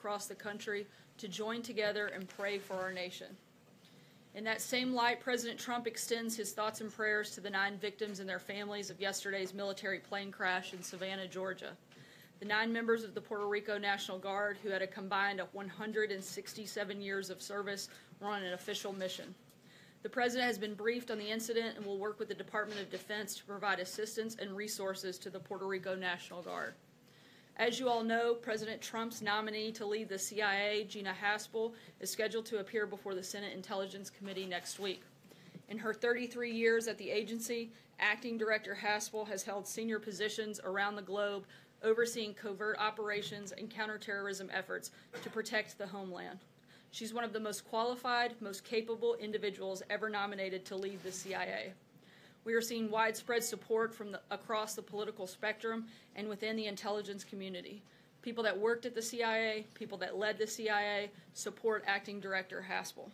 across the country to join together and pray for our nation. In that same light, President Trump extends his thoughts and prayers to the 9 victims and their families of yesterday's military plane crash in Savannah, Georgia. The 9 members of the Puerto Rico National Guard, who had a combined 167 years of service, were on an official mission. The President has been briefed on the incident and will work with the Department of Defense to provide assistance and resources to the Puerto Rico National Guard. As you all know, President Trump's nominee to lead the CIA, Gina Haspel, is scheduled to appear before the Senate Intelligence Committee next week. In her 33 years at the agency, Acting Director Haspel has held senior positions around the globe, overseeing covert operations and counterterrorism efforts to protect the homeland. She's one of the most qualified, most capable individuals ever nominated to lead the CIA. We are seeing widespread support from across the political spectrum and within the intelligence community. People that worked at the CIA, people that led the CIA, support Acting Director Haspel.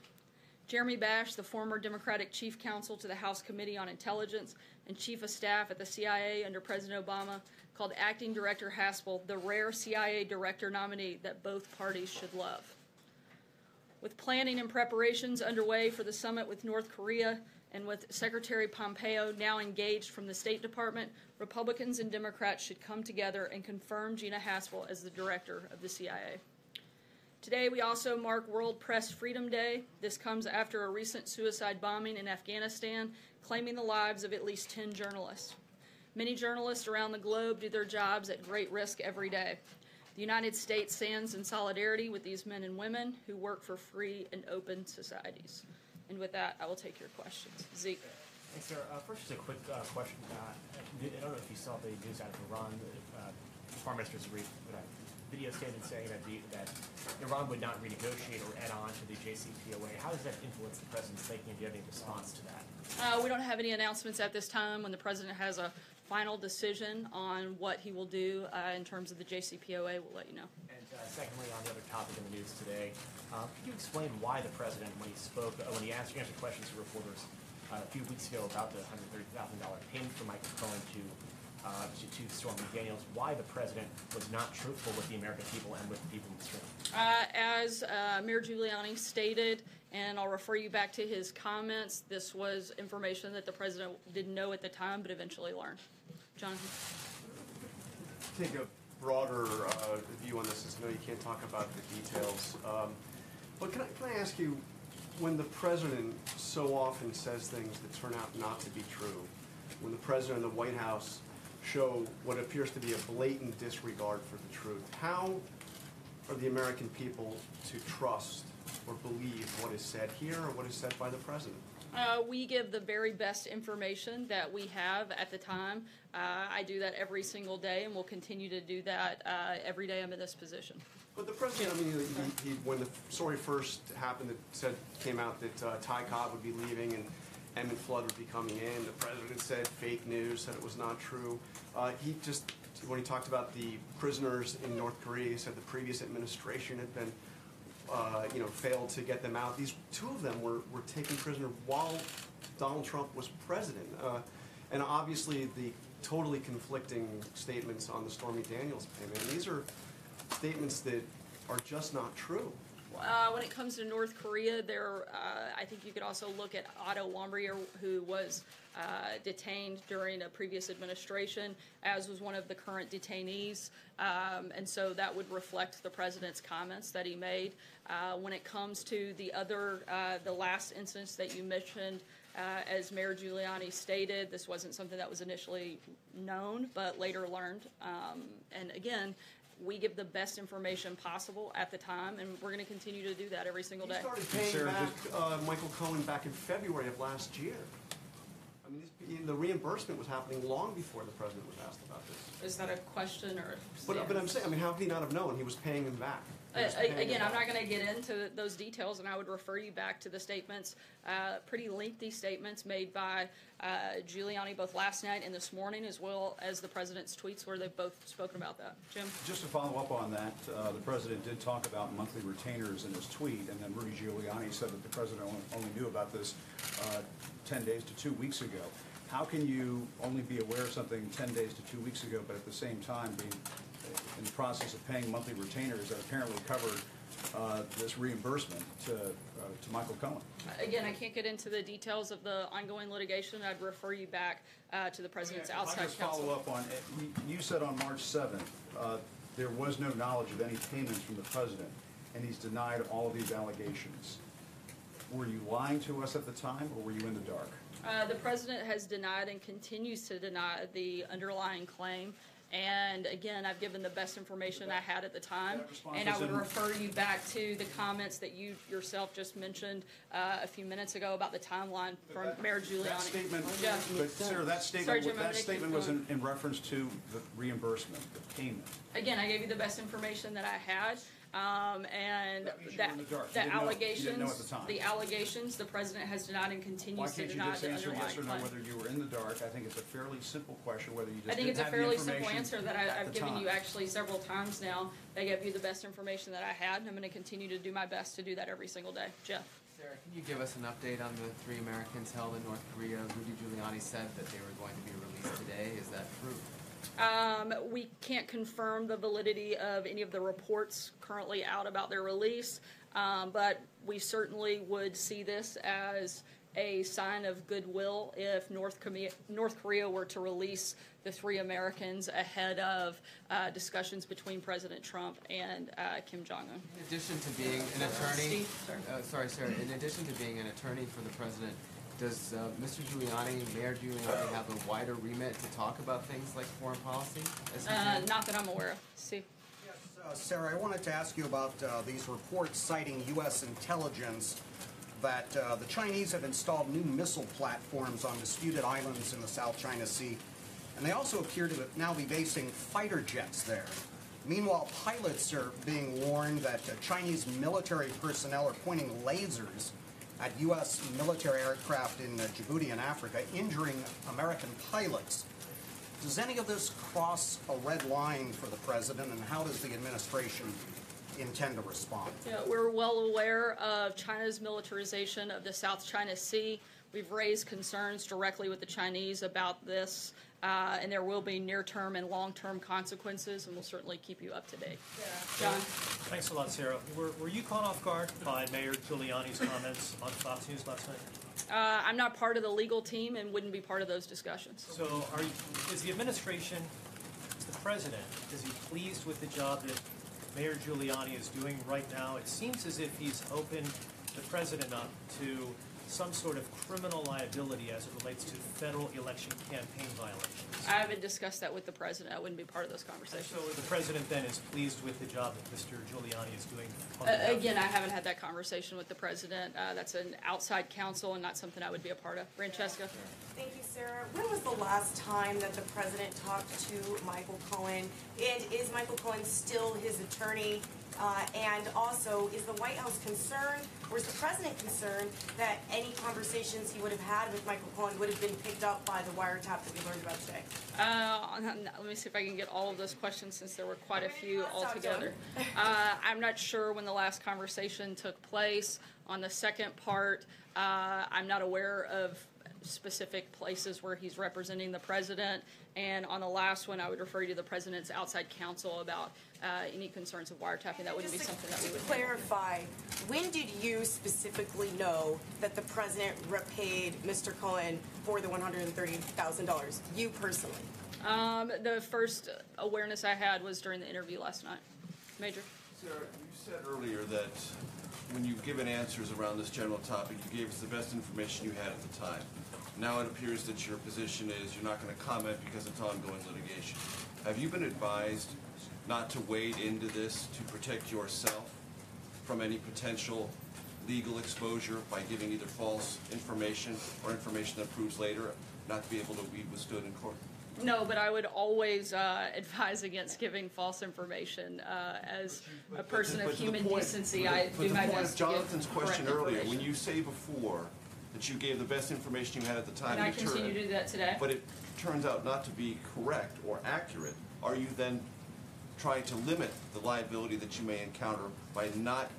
Jeremy Bash, the former Democratic Chief Counsel to the House Committee on Intelligence and Chief of Staff at the CIA under President Obama, called Acting Director Haspel the rare CIA director nominee that both parties should love. With planning and preparations underway for the summit with North Korea and with Secretary Pompeo now engaged from the State Department, Republicans and Democrats should come together and confirm Gina Haspel as the director of the CIA. Today, we also mark World Press Freedom Day. This comes after a recent suicide bombing in Afghanistan, claiming the lives of at least 10 journalists. Many journalists around the globe do their jobs at great risk every day. The United States stands in solidarity with these men and women who work for free and open societies. And with that, I will take your questions. Zeke. Thanks, sir. First, just a quick question. I don't know if you saw the news out of Iran. Foreign Minister's video statement saying that Iran would not renegotiate or add on to the JCPOA. How does that influence the president's thinking? Do you have any response to that? We don't have any announcements at this time. When the president has a final decision on what he will do in terms of the JCPOA, we'll let you know. And secondly, on the other topic in the news today, could you explain why the president, when he answered questions to reporters a few weeks ago about the $130,000 payment from Michael Cohen to Stormy Daniels, why the president was not truthful with the American people and with the people in the street? As Mayor Giuliani stated, and I'll refer you back to his comments, this was information that the president didn't know at the time but eventually learned. Jonathan? Take a broader view on this. I know you can't talk about the details. But can I ask you, when the president so often says things that turn out not to be true, when the president and the White House show what appears to be a blatant disregard for the truth, how are the American people to trust or believe what is said here or what is said by the president? We give the very best information that we have at the time. I do that every single day, and will continue to do that every day I'm in this position. But the president, I mean, when the story first happened, came out that Ty Cobb would be leaving and Emmett Flood would be coming in. The president said fake news, said it was not true. When he talked about the prisoners in North Korea, he said the previous administration had been, failed to get them out. These 2 of them were taken prisoner while Donald Trump was president. And obviously the totally conflicting statements on the Stormy Daniels payment. And these are statements that are just not true. When it comes to North Korea, I think you could also look at Otto Warmbier, who was detained during a previous administration, as was one of the current detainees. And so that would reflect the president's comments that he made. When it comes to the last instance that you mentioned, as Mayor Giuliani stated, this wasn't something that was initially known, but later learned. And again, we give the best information possible at the time, and we're going to continue to do that every single day. He started paying back Michael Cohen back in February of last year. I mean, the reimbursement was happening long before the president was asked about this. Is that a question or? But I'm saying, how could he not have known he was paying him back? Again, I'm not going to get into those details, and I would refer you back to the statements, pretty lengthy statements made by Giuliani both last night and this morning, as well as the president's tweets where they've both spoken about that. Jim? Just to follow up on that, the president did talk about monthly retainers in his tweet, and then Rudy Giuliani said that the president only knew about this 10 days to 2 weeks ago. How can you only be aware of something 10 days to 2 weeks ago, but at the same time in the process of paying monthly retainers that apparently covered this reimbursement to Michael Cohen. Again, I can't get into the details of the ongoing litigation. I'd refer you back to the president's If I outside just follow counsel. up on it, you said on March 7th, there was no knowledge of any payments from the president, and he's denied all of these allegations. Were you lying to us at the time, or were you in the dark? The president has denied and continues to deny the underlying claim. And again, I've given the best information I had at the time. That response And I was would in- refer you back to the comments that you yourself just mentioned a few minutes ago about the timeline from Mayor Giuliani. That statement, Yeah. but Sarah, that Sorry, statement, Jim, I'm that gonna keep statement was going. in reference to the reimbursement, the payment. Again, I gave you the best information that I had, and That means you were in the dark. You the didn't know- you allegations, didn't know at the time. the president has denied and Why continues to can't you deny just the answer underlying yes or no claim. whether you were in the dark? I think it's a fairly simple question, whether you just I think didn't it's a have the fairly simple information answer that at I've the given you time. actually several times now. I gave you the best information that I had, and I'm going to continue to do my best to do that every single day. Jeff? Sarah, can you give us an update on the 3 Americans held in North Korea? Rudy Giuliani said that they were going to be released today. Is that true? We can't confirm the validity of any of the reports currently out about their release, but we certainly would see this as a sign of goodwill if North Korea were to release the 3 Americans ahead of discussions between President Trump and Kim Jong-un. In addition to being an attorney, Steve, sorry. sorry, Sarah. In addition to being an attorney for the president, does Mr. Giuliani, Mayor Giuliani, have a wider remit to talk about things like foreign policy? As he did? Not that I'm aware of. Steve? Yes, Sarah, I wanted to ask you about these reports citing U.S. intelligence that the Chinese have installed new missile platforms on disputed islands in the South China Sea, and they also appear to now be basing fighter jets there. Meanwhile, pilots are being warned that Chinese military personnel are pointing lasers at U.S. military aircraft in Djibouti and Africa, injuring American pilots. Does any of this cross a red line for the president, and how does the administration intend to respond? Yeah, we're well aware of China's militarization of the South China Sea. We've raised concerns directly with the Chinese about this, and there will be near-term and long-term consequences, and we'll certainly keep you up to date. John? Thanks a lot, Sarah. Were you caught off guard by Mayor Giuliani's comments on Fox News last night? I'm not part of the legal team and wouldn't be part of those discussions. So is the administration, is the president, is he pleased with the job that Mayor Giuliani is doing right now? It seems as if he's opened the president up to some sort of criminal liability as it relates to federal election campaign violations. I haven't discussed that with the president. I wouldn't be part of those And conversations. so the president then is pleased with the job that Mr. Giuliani is doing on behalf of- Again, I haven't had that conversation with the president. That's an outside counsel and not something I would be a part of. Francesca? Thank you, Sarah. When was the last time that the president talked to Michael Cohen? And is Michael Cohen still his attorney? And also, is the White House concerned, or is the president concerned, that any conversations he would have had with Michael Cohen would have been picked up by the wiretap that we learned about today? Let me see if I can get all of those questions since there were quite a few Let's talk to altogether. I'm not sure when the last conversation took place. On the second part, I'm not aware of specific places where he's representing the president. And on the last one, I would refer you to the president's outside counsel about any concerns of wiretapping. That wouldn't be Just something that we to would. clarify, when did you specifically know that the president repaid Mr. Cohen for the $130,000? You personally? The first awareness I had was during the interview last night. Major? Sarah, you said earlier that when you've given answers around this general topic, you gave us the best information you had at the time. Now it appears that your position is you're not going to comment because it's ongoing litigation. Have you been advised not to wade into this to protect yourself from any potential legal exposure by giving either false information or information that proves later not to be able to be withstood in court? No, but I would always advise against giving false information. As a person of But to the human point- decency, but I the- do but the my point best of to give Jonathan's question correct earlier, information. when you say before that you gave the best information you had at the time, And I you turn- continue to do that today. but it turns out not to be correct or accurate, are you then trying to limit the liability that you may encounter by not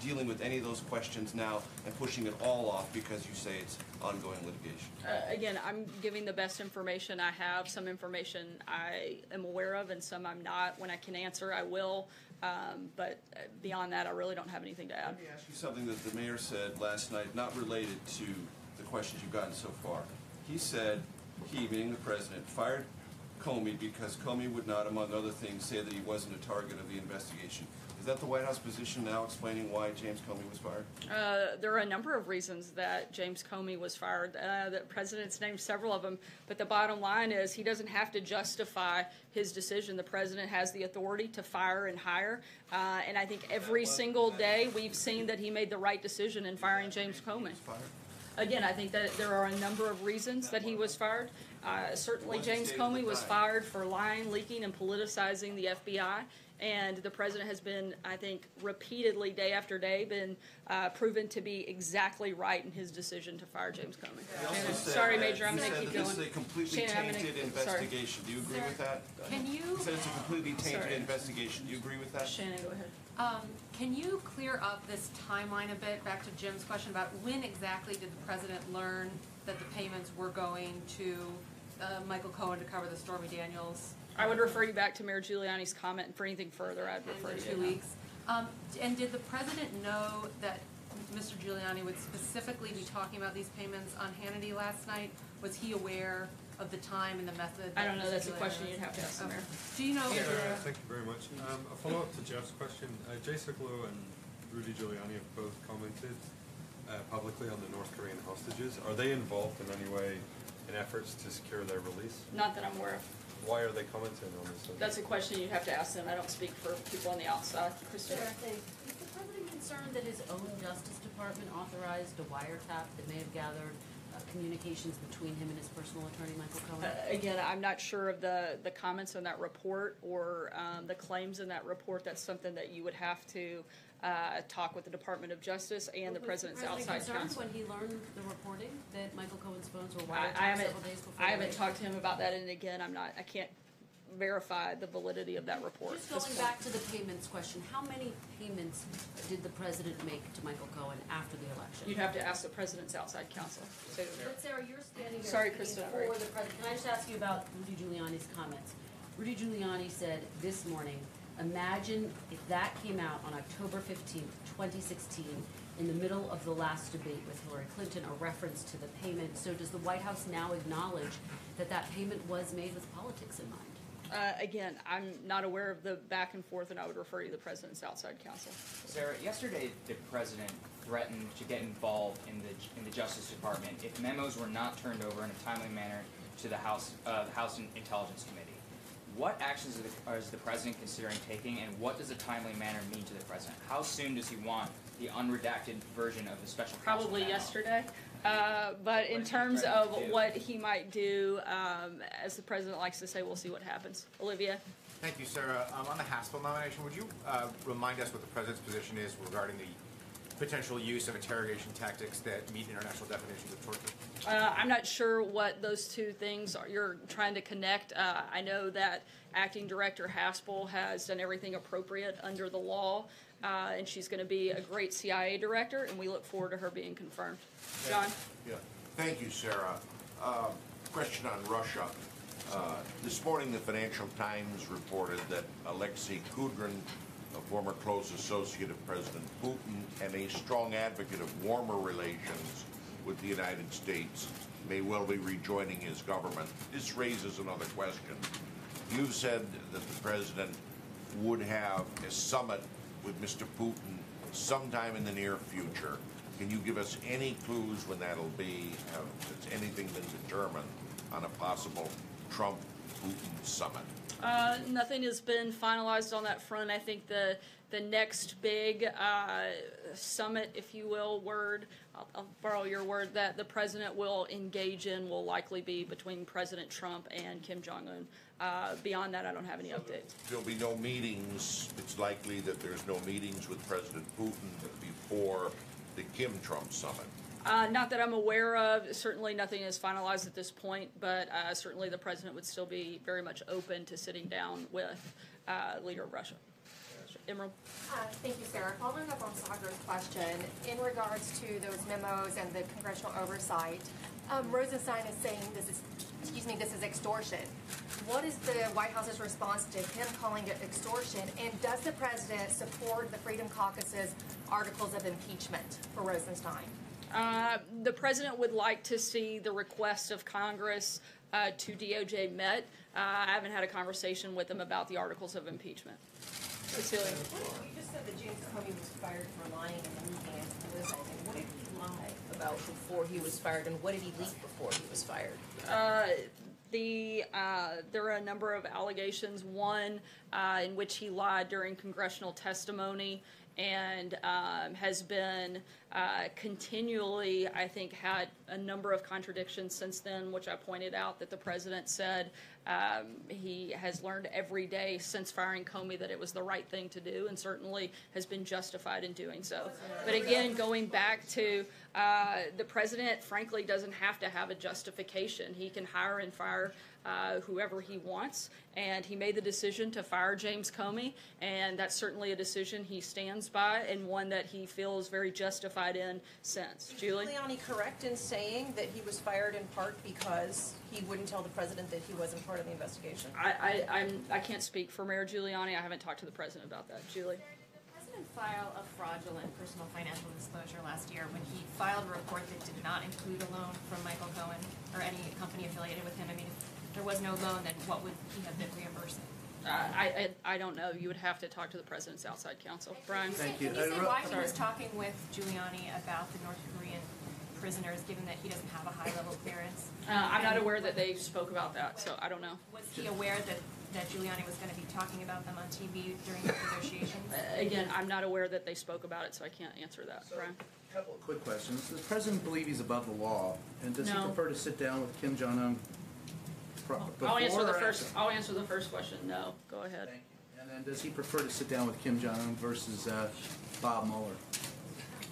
dealing with any of those questions now and pushing it all off because you say it's ongoing litigation? Again, I'm giving the best information I have. Some information I am aware of and some I'm not. When I can answer, I will. But beyond that, I really don't have anything to add. Let me ask you something that the mayor said last night, not related to the questions you've gotten so far. He said, he, meaning the president, fired Comey because Comey would not, among other things, say that he wasn't a target of the investigation. Is that the White House position now, explaining why James Comey was fired? There are a number of reasons that James Comey was fired. The president's named several of them, but the bottom line is he doesn't have to justify his decision. The president has the authority to fire and hire, and I think every single day we've seen that he made the right decision in firing James Comey. Again, I think that there are a number of reasons that he was fired. Certainly, James Comey was fired for lying, leaking, and politicizing the FBI. And the president has been, I think, repeatedly, day after day, been proven to be exactly right in his decision to fire James Comey. Shannon, sorry, Major, I'm going to keep going. This is a completely tainted investigation. Do you agree with that? Can you? He said it's a completely tainted investigation. Do you agree with that? Shannon, go ahead. Can you clear up this timeline a bit, back to Jim's question about when exactly did the president learn that the payments were going to Michael Cohen to cover the Stormy Daniels? I would refer you back to Mayor Giuliani's comment, and for anything further, I'd refer you to 2 weeks. And did the president know that Mr. Giuliani would specifically be talking about these payments on Hannity last night? Was he aware of the time and the method? I don't know. Mr. That's a Giuliani question was? you'd have to ask the mayor. Do you know? Thank you very much. A follow-up to Jeff's question. Jay Sekulow and Rudy Giuliani have both commented publicly on the North Korean hostages. Are they involved in any way in efforts to secure their release? Not that I'm aware of. Why are they commenting on this? That's a question you'd have to ask them. I don't speak for people on the outside. Christopher? Is the president concerned that his own Justice Department authorized a wiretap that may have gathered communications between him and his personal attorney, Michael Cohen? Again, I'm not sure of the comments on that report or the claims in that report. That's something that you would have to talk with the Department of Justice and the President's outside counsel. When he learned the reporting that Michael Cohen's phones were wiretapped several days before? I haven't talked to him about that, and again, I can't verify the validity of that report. Just going back to the payments question, how many payments did the president make to Michael Cohen after the election? You'd have to ask the President's outside counsel. But Sarah, you're standing there Sorry, speaking Christopher. for the president. Can I just ask you about Rudy Giuliani's comments? Rudy Giuliani said this morning, imagine if that came out on October 15th, 2016, in the middle of the last debate with Hillary Clinton, a reference to the payment. So does the White House now acknowledge that that payment was made with politics in mind? Again, I'm not aware of the back and forth, and I would refer you to the President's outside counsel. Sarah, yesterday the president threatened to get involved in the Justice Department if memos were not turned over in a timely manner to the House Intelligence Committee. What actions is the president considering taking, and what does a timely manner mean to the president? How soon does he want the unredacted version of the special counsel Probably memo? yesterday. But in terms of what he might do, as the president likes to say, we'll see what happens. Olivia? Thank you, Sarah. On the Haspel nomination, would you remind us what the president's position is regarding the potential use of interrogation tactics that meet international definitions of torture? I'm not sure what those two things are you're trying to connect. I know that Acting Director Haspel has done everything appropriate under the law, and she's going to be a great CIA director, and we look forward to her being confirmed. John? Yeah. Thank you, Sarah. Question on Russia. This morning, the Financial Times reported that Alexei Kudrin, a former close associate of President Putin and a strong advocate of warmer relations with the United States, may well be rejoining his government. This raises another question. You've said that the president would have a summit with Mr. Putin sometime in the near future. Can you give us any clues when that'll be? Has anything been determined on a possible Trump-Putin summit? Nothing has been finalized on that front. I think the next big summit, if you will, I'll borrow your word, that the president will engage in will likely be between President Trump and Kim Jong-un. Beyond that, I don't have any updates. There'll be no meetings. It's likely that there's no meetings with President Putin before the Kim-Trump summit. Not that I'm aware of. Certainly nothing is finalized at this point, but certainly the president would still be very much open to sitting down with leader of Russia. Emerald. Thank you, Sarah. Following up on Sagar's question, in regards to those memos and the congressional oversight, Rosenstein is saying this is extortion. What is the White House's response to him calling it extortion? And does the president support the Freedom Caucus's articles of impeachment for Rosenstein? The president would like to see the request of Congress to DOJ met. I haven't had a conversation with him about the articles of impeachment. Cecilia. You just said that James Comey was fired for lying and leaking into this. What did he lie about before he was fired, and what did he leak before he was fired? There are a number of allegations. One in which he lied during congressional testimony, and has been continually, I think, had a number of contradictions since then, which I pointed out that the president said he has learned every day since firing Comey that it was the right thing to do, and certainly has been justified in doing so. But again, going back to the president, frankly, doesn't have to have a justification. He can hire and fire whoever he wants, and he made the decision to fire James Comey, and that's certainly a decision he stands by, and one that he feels very justified in since. Julie? Is Giuliani correct in saying that he was fired in part because he wouldn't tell the president that he wasn't part of the investigation? I can't speak for Mayor Giuliani. I haven't talked to the president about that. Julie? File a fraudulent personal financial disclosure last year when he filed a report that did not include a loan from Michael Cohen or any company affiliated with him. I mean, if there was no loan, then what would he have been reimbursing? I don't know. You would have to talk to the president's outside counsel. Brian? Thank you. Can you say why he was talking with Giuliani about the North Korean prisoners, given that he doesn't have a high-level clearance? I'm not aware that they spoke about that, so I don't know. Was he aware that Giuliani was going to be talking about them on TV during the negotiations? Again, I'm not aware that they spoke about it, so I can't answer that. Brian? A couple of quick questions. Does the president believe he's above the law? And does he No. prefer to sit down with Kim Jong-un I'll answer the first question. No. Go ahead. Thank you. And then does he prefer to sit down with Kim Jong-un versus Bob Mueller?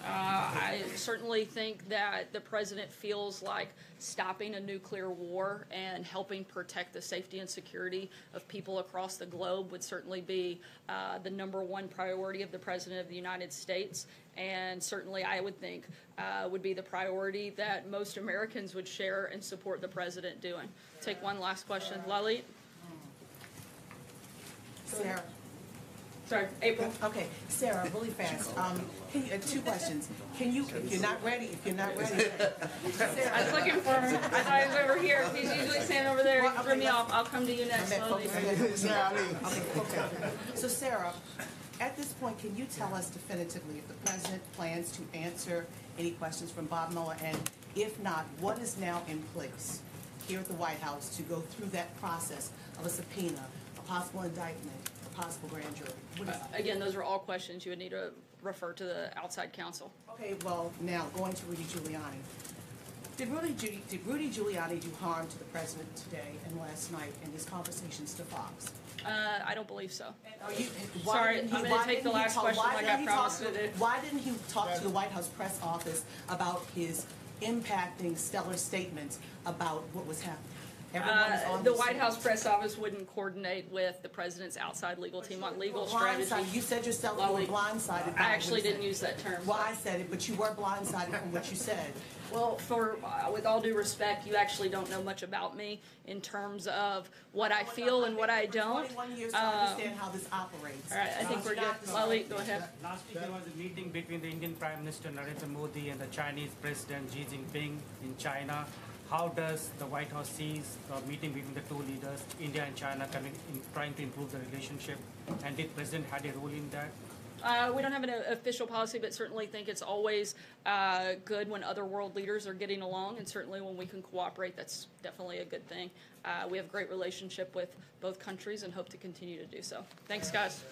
I certainly think that the president feels like stopping a nuclear war and helping protect the safety and security of people across the globe would certainly be the number one priority of the president of the United States, and certainly I would think would be the priority that most Americans would share and support the president doing. Take one last question. Lalit? Sarah. Sorry, April. Okay, Sarah, really fast. Can you, two questions. Can you, if you're not ready, Sarah. I was looking for him. I thought he was over here. He's usually standing over there. He threw me off. I'll come to you next. Okay. So Sarah, at this point, can you tell us definitively if the president plans to answer any questions from Bob Mueller, and if not, what is now in place here at the White House to go through that process of a subpoena, a possible indictment, a possible grand jury? Again, those are all questions you would need to refer to the outside counsel. Okay, well, now going to Rudy Giuliani. Did Rudy Giuliani do harm to the president today and last night in his conversations to Fox? I don't believe so. Sorry, I'm going to take the last question like I promised to do. Why didn't he talk to the White House press office about his impacting stellar statements about what was happening? The White House press office wouldn't coordinate with the president's outside legal team on legal strategy. You said yourself you were blindsided. I actually didn't use that term. Well, I said it, but you were blindsided from what you said. Well, with all due respect, you actually don't know much about me in terms of what I feel and what I don't. 21 years to understand how this operates. All right, I think we're good. Lali, go ahead. Last week there was a meeting between the Indian Prime Minister Narendra Modi and the Chinese President Xi Jinping in China. How does the White House see the meeting between the two leaders, India and China, trying to improve the relationship? And did the President have a role in that? We don't have an official policy, but certainly think it's always good when other world leaders are getting along, and certainly when we can cooperate, that's definitely a good thing. We have a great relationship with both countries and hope to continue to do so. Thanks, guys.